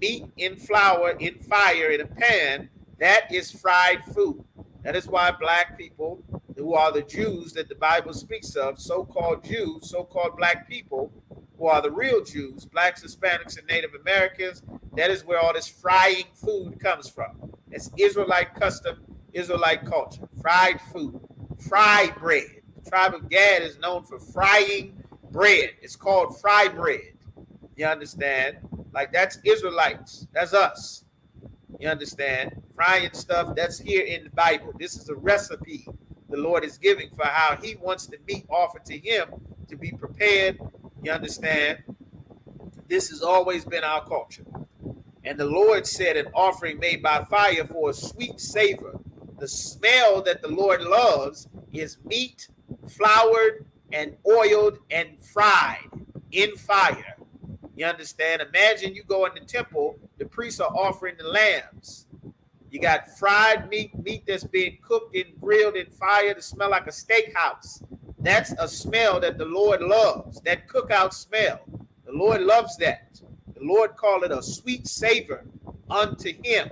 Meat in flour, in fire, in a pan, that is fried food. That is why black people, who are the Jews that the Bible speaks of, so-called Jews, so-called black people, who are the real Jews, blacks, Hispanics, and Native Americans, that is where all this frying food comes from. It's Israelite custom, Israelite culture. Fried food, fried bread. The tribe of Gad is known for frying bread. It's called fry bread. You understand? Like, that's Israelites. That's us. You understand? Frying stuff, that's here in the Bible. This is a recipe the Lord is giving for how he wants the meat offered to him to be prepared. You understand? This has always been our culture. And the Lord said, an offering made by fire for a sweet savor. The smell that the Lord loves is meat, floured and oiled and fried in fire. You understand? Imagine you go in the temple, the priests are offering the lambs. You got fried meat, meat that's being cooked and grilled in fire to smell like a steakhouse. That's a smell that the Lord loves, that cookout smell. The Lord loves that. The Lord called it a sweet savor unto him.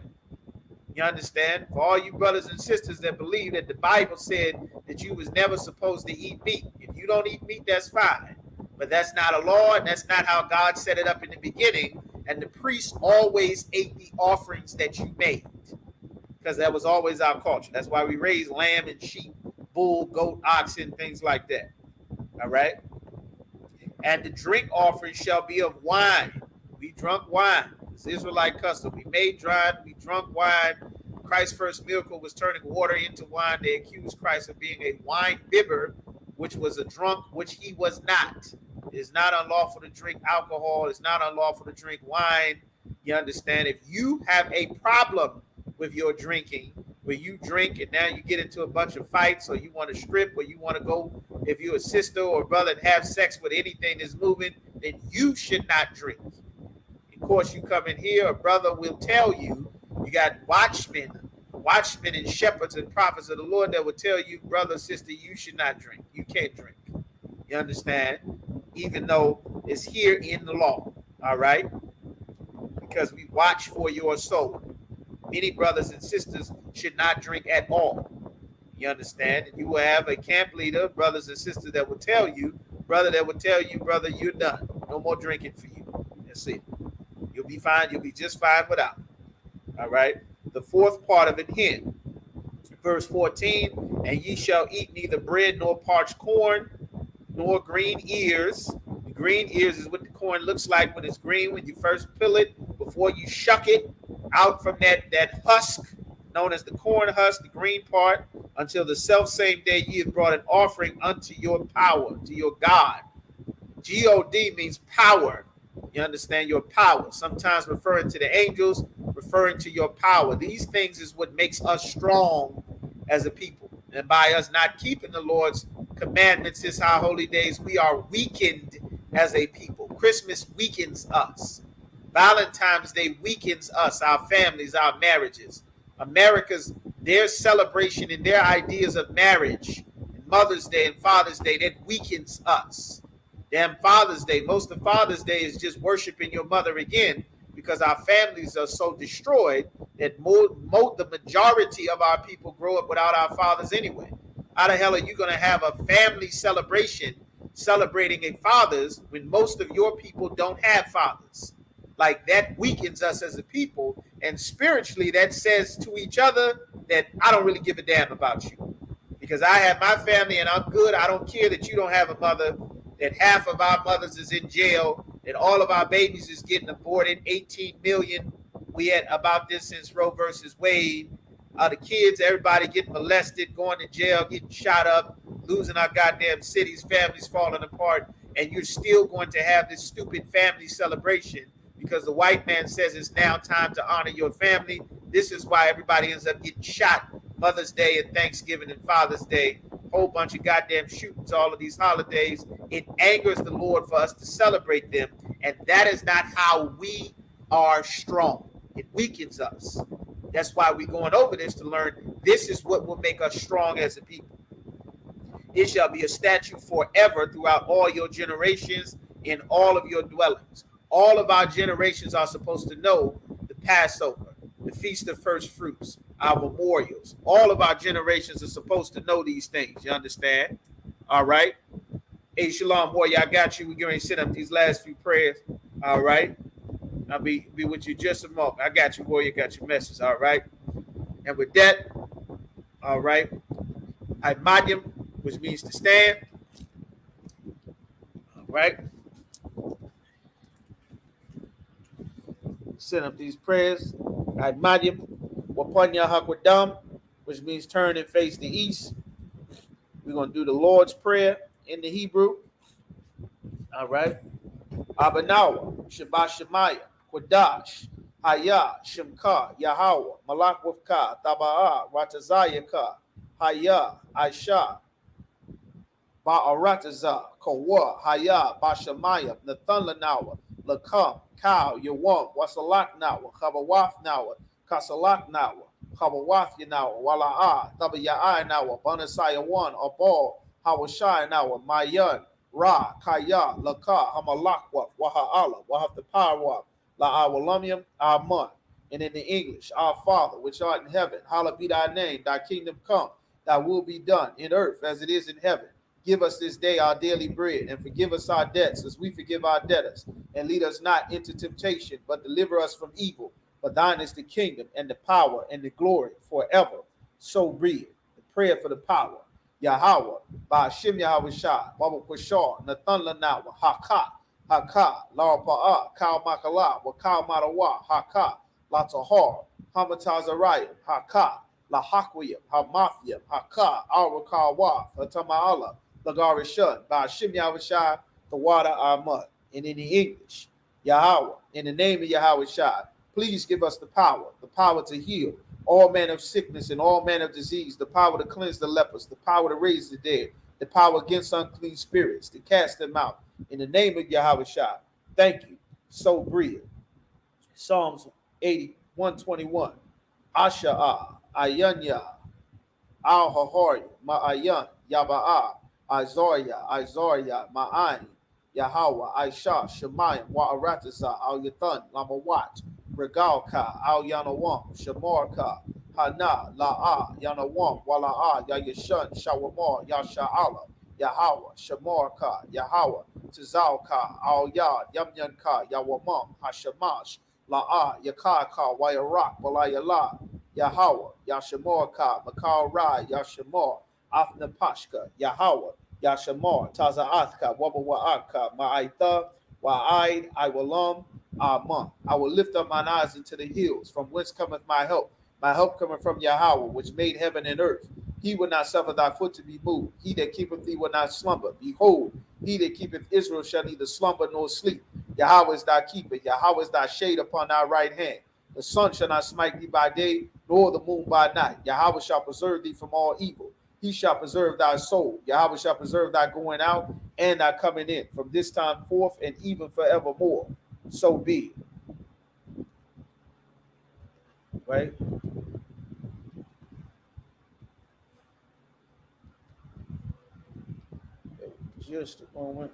You understand? For all you brothers and sisters that believe that the Bible said that you was never supposed to eat meat. If you don't eat meat, that's fine. But that's not a law, and that's not how God set it up in the beginning. And the priests always ate the offerings that you made, because that was always our culture. That's why we raise lamb and sheep, bull, goat, oxen, things like that. All right? And the drink offering shall be of wine. We drunk wine. It's Israelite custom. We made wine, we drunk wine. Christ's first miracle was turning water into wine. They accused Christ of being a wine bibber, which was a drunk, which he was not. It is not unlawful to drink alcohol. It's not unlawful to drink wine. You understand? If you have a problem with your drinking, where you drink and now you get into a bunch of fights, or you want to strip, or you want to go, if you're a sister or a brother, and have sex with anything that's moving, then you should not drink. Of course, you come in here, a brother will tell you, you got watchmen and shepherds and prophets of the Lord that will tell you, brother, sister, you should not drink. You can't drink. You understand? Even though it's here in the law, all right? Because we watch for your soul. Many brothers and sisters should not drink at all. You understand? And you will have a camp leader, brothers and sisters, that will tell you, brother, you're done. No more drinking for you. That's it. You'll be fine. You'll be just fine without. All right? The fourth part of it here. Verse 14, and ye shall eat neither bread nor parched corn, nor green ears. The green ears is what the corn looks like when it's green, when you first peel it, before you shuck it out from that husk, known as the corn husk, the green part, until the self-same day ye have brought an offering unto your power, to your God. G-O-D means power. You understand? Your power. Sometimes referring to the angels, referring to your power. These things is what makes us strong as a people. And by us not keeping the Lord's commandments, his high holy days, we are weakened as a people. Christmas weakens us. Valentine's Day weakens us, our families, our marriages. Their celebration and their ideas of marriage, and Mother's Day and Father's Day, that weakens us. Damn Father's Day. Most of Father's Day is just worshiping your mother again, because our families are so destroyed that the majority of our people grow up without our fathers anyway. How the hell are you going to have a family celebration celebrating a father's when most of your people don't have fathers? Like, that weakens us as a people, and spiritually that says to each other that I don't really give a damn about you, because I have my family and I'm good. I don't care that you don't have a mother, that half of our mothers is in jail, that all of our babies is getting aborted, 18 million. We had about this since Roe versus Wade. The kids, everybody getting molested, going to jail, getting shot up, losing our goddamn cities, families falling apart, and you're still going to have this stupid family celebration because the white man says it's now time to honor your family. This is why everybody ends up getting shot Mother's Day and Thanksgiving and Father's Day. Whole bunch of goddamn shootings, all of these holidays. It angers the Lord for us to celebrate them, and that is not how we are strong. It weakens us. That's why we're going over this, to learn this is what will make us strong as a people. It shall be a statute forever throughout all your generations in all of your dwellings. All of our generations are supposed to know the Passover, the Feast of First Fruits, our memorials. All of our generations are supposed to know these things. You understand? All right. Hey, Shalom, boy, I got you. We're going to set up these last few prayers. All right. I'll be with you just a moment. I got you, boy. You got your message. All right. And with that, all right, Imadium, which means to stand. All right. Set up these prayers. Imadium, Wapanya Hakwadam, which means turn and face the east. We're going to do the Lord's Prayer in the Hebrew. All right. Abanawa, Shabbat Shemaya, Quadash, Haya, Shemka, Yahweh, Malak Wafka, Taba'a, Ratazayaka, Haya, Aisha, Ba'arataza, Kawa, Haya, Bashamaya, Nathan Lanawa, Lakam, Kau, Yawam, Wasalak Nawa, Kabawaf Nawa, Kasalak Nawa, Kabawath Yanawa, Wala'a, Tabaya'a Nawa, Banasaya 1, Abal, Hawashai Nawa, Mayan, Ra, Kaya, Laka, Hamalakwa, Waha'ala, Wahathaparawa, La'awalamium, Amun. And in the English, our Father, which art in heaven, hallowed be thy name, thy kingdom come, thy will be done in earth as it is in heaven. Give us this day our daily bread, and forgive us our debts as we forgive our debtors. And lead us not into temptation, but deliver us from evil. For thine is the kingdom, and the power, and the glory forever. So be it. The prayer for the power. Yahweh, Ba'ashim Yahweh Shah, Baba Kwashar, Nathan Lanawa, Haka, Lara Pa'a, Kal Makala, Wakal Marawa, Haka, Latahar, Hamatazariah, Haka, La Hakwiyam, Hamafiyam, Haka, Arakawa, Fatama'ala, Lagarishun, Ba'ashim Yahweh Shah, the water Ahmad. And in the English, Yahweh, in the name of Yahweh Shah, please give us the power to heal all manner of sickness and all manner of disease, the power to cleanse the lepers, the power to raise the dead, the power against unclean spirits, to cast them out. In the name of Yahweh Shah, thank you. So breathe. Psalms 80, 121. Asha'ah, Ayanya, Al-Hahari, Ma'ayan, Yaba'a, Isaiah, Ma'ani, Yahweh, Aisha, Shemayim, Wa'arataza, Al-Yathan, Lamawat, Regalka, Al-Yanawam, Shamarka, Hana, La'a, Yanawam, Wala'a, Yayashun, Shawamar, Yasha'ala, Yahweh, Shamarka, Yahweh, Tizalka, Al-Yad, Yamyanka, Yawamam, Hashamash, La'a, Yakaka, Wayarak, Walayala, Yahweh, Yashamorka, Makal Rai, Yashamor, Afnapashka, Yahweh, Yashamor, Tazaathka, Wabawa'aka, Ma'aitha, Wa'aid, Iwalam, Aman. I will lift up mine eyes into the hills, from whence cometh my help. My help cometh from Yahweh, which made heaven and earth. He will not suffer thy foot to be moved. He that keepeth thee will not slumber. Behold, he that keepeth Israel shall neither slumber nor sleep. Yahweh is thy keeper. Yahweh is thy shade upon thy right hand. The sun shall not smite thee by day, nor the moon by night. Yahweh shall preserve thee from all evil. He shall preserve thy soul. Yahweh shall preserve thy going out and thy coming in, from this time forth and even forevermore. So be it. Right? Just a moment.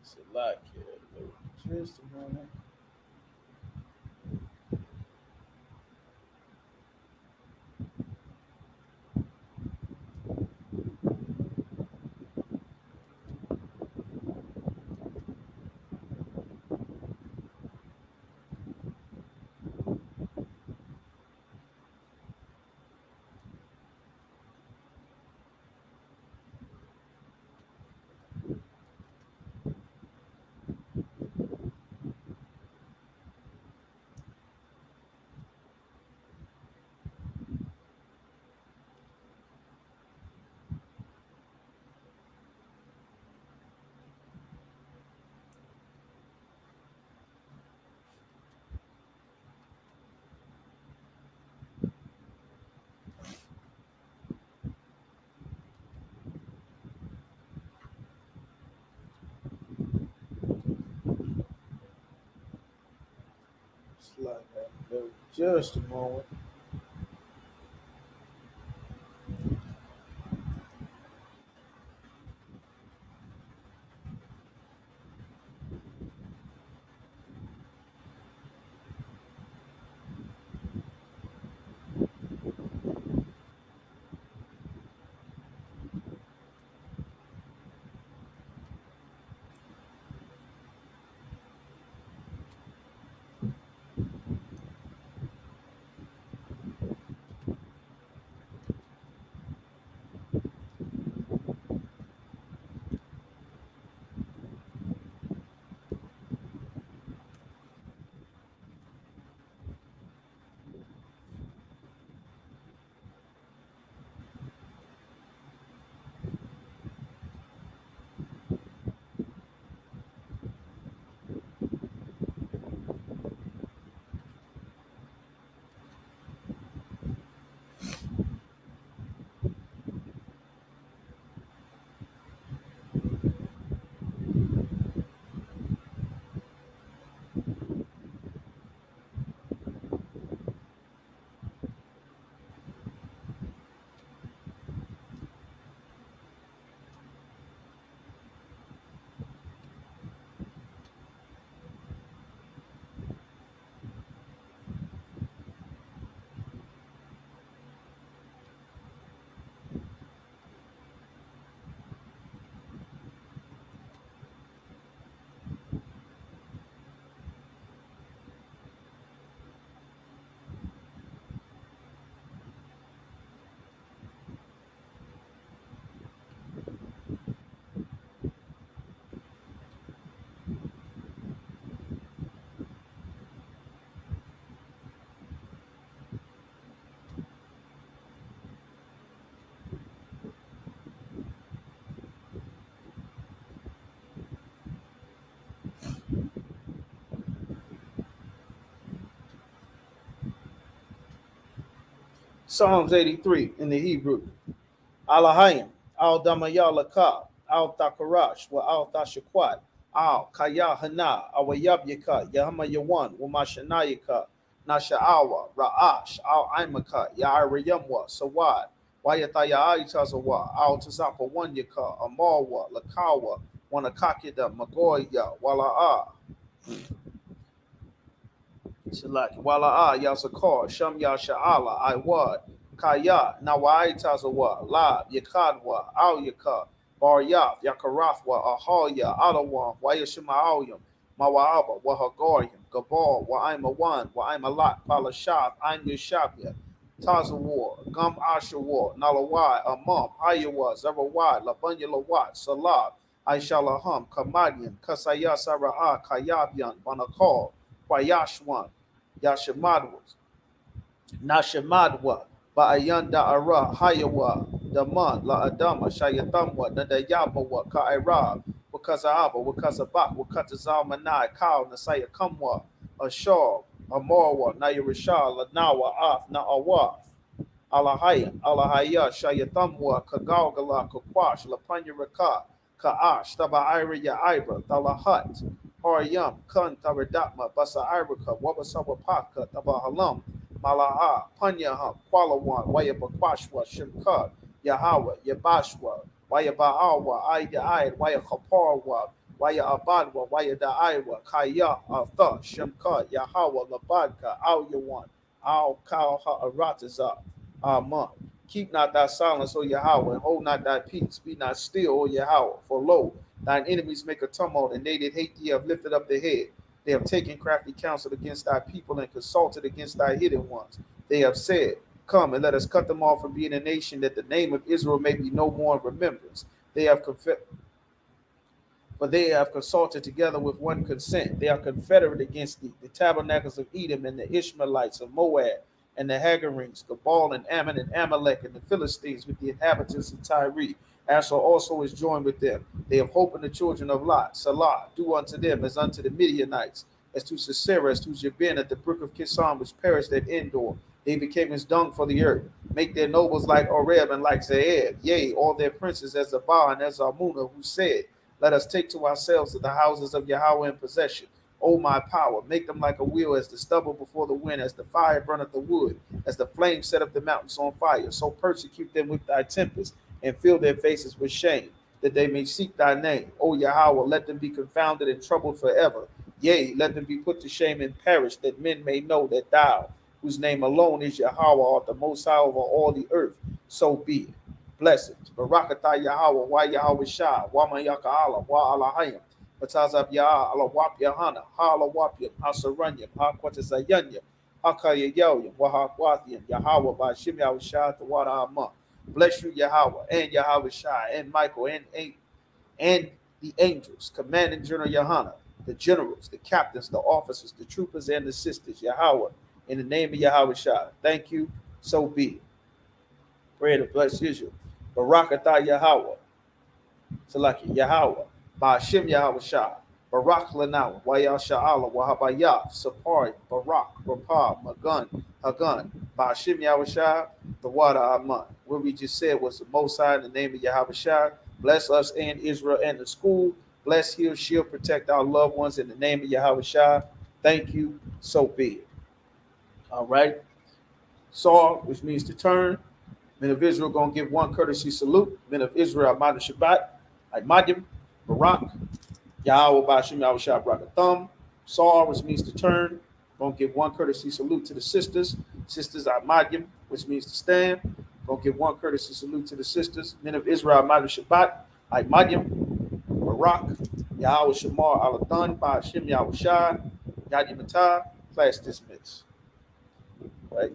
It's a lot here. Just a moment. Like that. Just a moment. Psalms 83 in the Hebrew. Alahayim, Al Damayalaka, Al Takarash, wa Al Tashakwat, Al Kaya Hana, Awayabyaka, Yahama Yawan, Wamashanayaka, Nashaawa, Ra'ash, Al Imaka, Yairayamwa, Sawad, Wayataya Aitazawa, Al Tazapa Wanyaka, Amarwa, Lakawa, Wanakakida, Magoya, Wala'a, Shalaki, Wala'a, Yazakar, Sham Yasha'ala, Iwad, Kaya, Nawaitazawa, Lab, Yakadwa, Al Yaka, Baryaf, Yakarathwa, Ahalya, Alawan, Wayashima'alyam, Mawaaba, Wahagariam, Gabal, Waimawan, Waimalak, Palashaf, Ein Yashabya, Tazawar, Gum Ashawar, Nalawai, Amam, Ayawa, Zarawai, Labunya Lawat, Salab, Aishalaham, Kamadian, Kasaya Sara'a, Kayabyan, Banakal, Wayashwan, Yashamadwa, Nashamadwa, Ba'ayanda Ara, Hayawa, Daman, La Adama, Shayatamwa, Nadayabawa, Ka'ira, Wakazaaba, Wakazabak, Wakatazalmanai, Kal, Nasaya Kamwa, Ashar, Amarwa, Nayarishal, Lanawa, Af, Na'awaf. Alahaya, Alahaya, Shayatamwa, Kagalgala, Kakwash, Lapanya Raka, Ka'ash, Taba Ira Ya Ibra, Talahat, Haryam, Kun Taradatma, Basa Iraka, Wabasawa Paka, Taba Halam, Malaha, Panyaham, Kwalawan, Wayabakwashwa, Shimka, Yahawa, Yabashwa, Wayabaawa, Ida Id, Wayakaparwa, Waya Abadwa, Waya Daiwa, Kaya, Artha, Shimka, Yahawa, Labadka, Al Yawan, Al Kal Ha'arataza. Amen. Keep not thy silence, O Yahweh, and hold not thy peace. Be not still, O Yahweh, for lo, thine enemies make a tumult, and they that hate thee have lifted up their head. They have taken crafty counsel against thy people and consulted against thy hidden ones. They have said, come and let us cut them off from being a nation, that the name of Israel may be no more in remembrance. They have confessed. For they have consulted together with one consent. They are confederate against thee, the tabernacles of Edom and the Ishmaelites of Moab and the Hagarenes, Gabal and Ammon and Amalek and the Philistines with the inhabitants of Tyre. Asher also is joined with them. They have hope in the children of Lot. Salah, do unto them as unto the Midianites, as to Sisera, as to Jabin at the brook of Kishon, which perished at Endor. They became as dung for the earth. Make their nobles like Oreb and like Zeeb, yea, all their princes as Zabah and as Armuna, who said, let us take to ourselves the houses of Yahweh in possession. O my power, make them like a wheel, as the stubble before the wind, as the fire burneth the wood, as the flame set up the mountains on fire. So persecute them with thy tempest, and fill their faces with shame, that they may seek thy name. O Yahweh, let them be confounded and troubled forever. Yea, let them be put to shame and perish, that men may know that thou, whose name alone is Yahweh, art the most high over all the earth. So be it. Blessings. Barakatah Yahweh, wa Yahweh Shah, wa Mayaka Allah, wa Alahayim. Batazab Yah, Allah Wap Yahana, Ha Allah Wapiam, Ha Saranyam, Ha Quatasayanyam, Ha Kayayoyam, wa Ha Quathiam, Yahweh, by Shim Yahweh Shah, the Wada Amah. Bless you, Yahweh, and Yahweh Shah, and Michael, and the angels, commanding General Yahana, the generals, the captains, the officers, the troopers, and the sisters, Yahweh, in the name of Yahweh Shah. Thank you, so be it. Pray to bless Israel. Barakatah Yahweh, Salaki Yahweh, Ba'ashim Yahweh Shah, Barak Lanaw, Wayal Sha'ala, Wahabayah, Sapari, Barak, Rapah, Magun, Hagun, Ba'ashim Yahweh Shah, the water Aman. What we just said was the Most High in the name of Yahweh Shah. Bless us and Israel and the school. Bless, heal, shield, protect our loved ones in the name of Yahweh Shah. Thank you, so be it. All right. Saw, which means to turn. Men of Israel gonna give one courtesy salute. Men of Israel, Ahmad Shabbat, Ahmadim, Barak, Yahweh Bashim Yahweh Shah Brakathum. Saw, which means to turn. Gonna give one courtesy salute to the sisters. Sisters Ahmadim, which means to stand. Gonna give one courtesy salute to the sisters. Men of Israel, Ahmad Shabbat, Ahmadim, Barak, Yahweh Shamar Alathan, Bashim Yahweh Shah, Yadim Class dismissed. Right.